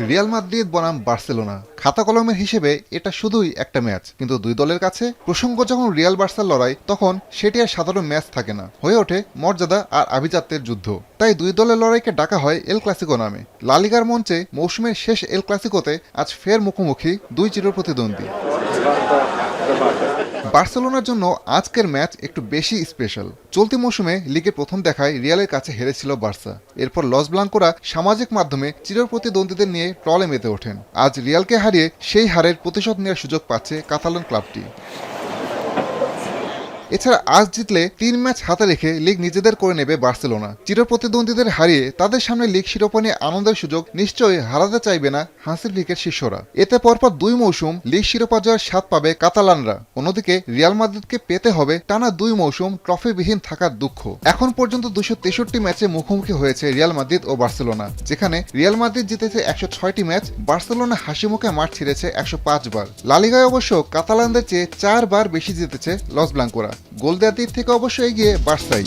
Real Madrid বনাম Barcelona, খাতা কলমের হিসেবে এটা শুধুই একটা ম্যাচ, কিন্তু দুই দলের কাছে প্রসঙ্গ যখন রিয়াল বার্সার লড়াই, তখন সেটি আর সাধারণ ম্যাচ থাকে না, হয়ে ওঠে মর্যাদা আর আভিজাত্যের যুদ্ধ। তাই দুই দলের লড়াইকে ডাকা হয় এল ক্লাসিকো নামে। লা লিগার মঞ্চে মৌসুমের শেষ এল ক্লাসিকোতে আজ ফের মুখোমুখি দুই চিরপ্রতিদ্বন্দ্বী। বার্সেলোনার জন্য আজকের ম্যাচ একটু বেশি স্পেশাল। চলতি মৌসুমে লিগের প্রথম দেখায় রিয়ালের কাছে হেরেছিল বার্সা। এরপর লস ব্লাঙ্কোরা সামাজিক মাধ্যমে চিরপ্রতিদ্বন্দ্বীদের নিয়ে ট্রলে মেতে ওঠেন। আজ রিয়ালকে হারিয়ে সেই হারের প্রতিশোধ নেওয়ার সুযোগ পাচ্ছে কাতালান ক্লাবটি। এছাড়া আজ জিতলে 3 ম্যাচ হাতে রেখে লিগ নিজেদের করে নেবে বার্সেলোনা। চিরপ্রতিদ্বন্দ্বীদের হারিয়ে তাদের সামনে লিগ শিরোপা নিয়ে আনন্দের সুযোগ নিশ্চয়ই হারাতে চাইবে না হান্সি ফ্লিকের শিষ্যরা। এতে পরপর 2 মৌসুম লিগ শিরোপা জয়ের স্বাদ পাবে কাতালানরা। অন্যদিকে রিয়াল মাদ্রিদকে পেতে হবে টানা 2 মৌসুম ট্রফিবিহীন থাকার দুঃখ। এখন পর্যন্ত 263 ম্যাচে মুখোমুখি হয়েছে রিয়াল মাদ্রিদ ও বার্সেলোনা, যেখানে রিয়াল মাদ্রিদ জিতেছে 106টি ম্যাচ, বার্সেলোনা হাসিমুখে মাঠ ছেড়েছে 105 বার। লা লিগায় অবশ্য কাতালানদের চেয়ে 4 বার বেশি জিতেছে লস ব্লাঙ্কোরা। গোল দেওয়ার দিক থেকে অবশ্য এগিয়ে বার্সাই।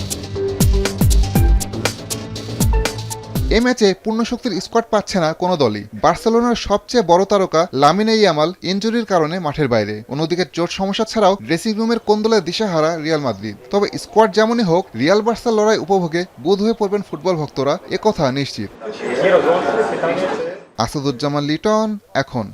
এই ম্যাচে পূর্ণ শক্তির স্কোয়াড পাচ্ছে না কোনো দলই। বার্সেলোনার সবচেয়ে বড় তারকা লামিনে ইয়ামাল ইনজুরির কারণে মাঠের বাইরে। অন্যদিকে চোট সমস্যা ছাড়াও ড্রেসিং রুমের কোন্দলে দিশাহারা রিয়াল মাদ্রিদ। তবে স্কোয়াড যেমনই হোক, রিয়াল বার্সার লড়াই উপভোগে বোধ হয়ে পড়বেন ফুটবল ভক্তরা, একথা নিশ্চিত। আসাদুজ্জামান লিটন, এখন।